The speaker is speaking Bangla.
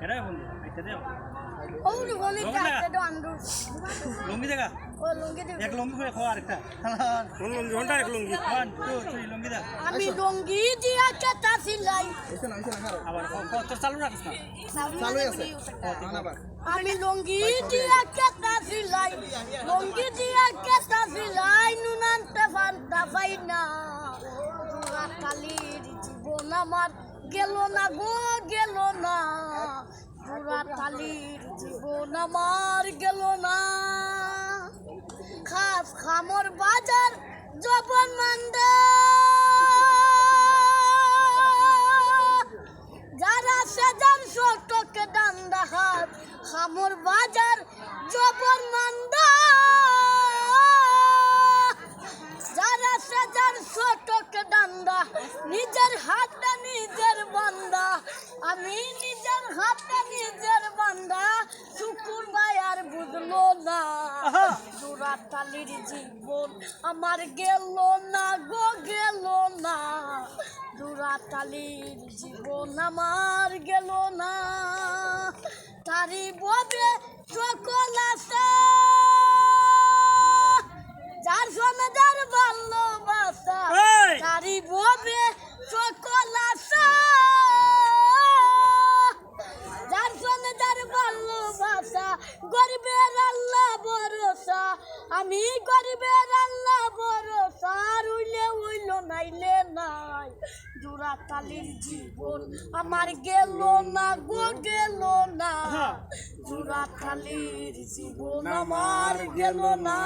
এরা বন্ধু আইতে দেও ওরে বলি কাটে তো আন্ডু লুঙ্গি দেখা ও লুঙ্গি দে এক লুঙ্গি করে খাওয়া আরেকটা কোন লুঙ্গি ঘন্টা এক লুঙ্গি 1 2 3 লুঙ্গি দা আমি লুঙ্গি দিয়া কাটা সিলাই আবার কত চালু রাখিস না চালু আছে আমি লুঙ্গি দিয়া কাটা সিলাই লুঙ্গি দিয়া কাটা সিলাই নুনান্তে ফান্তা পাইনা দুরা কালির জীবন আমার গেল না গো গেল না দুরা কালির জীবন আমার গেল না খাস খামর বাজার জবন মান্দা যারা সেজার শতকে ডান্ডা হাত খামর বাজার জবন মান্দা যারা সেজার শতকে ডান্ডা নিজের হাতে নিজের বান্দা আমি নিজের হাতে নিজের বান্দা শুকুর ভাই আর বুঝলো না দুরাতালির জীবন আমার গেল না গো গেল না দুরাতালির জীবন আমার গেল না তারি ববে সকল আছে যার সমাজের ভালোবাসা তারি ববে সকল আছে যার সমাজের ভালোবাসা গরিবের আল্লাহ ভরসা আমি গরিবের আল্লাহ ভরসা উইলে উইল নাইলে নাই দুরাতালির জীবন আমার গেল না গো গেল না দুরাতালির জীবন আমার গেল না।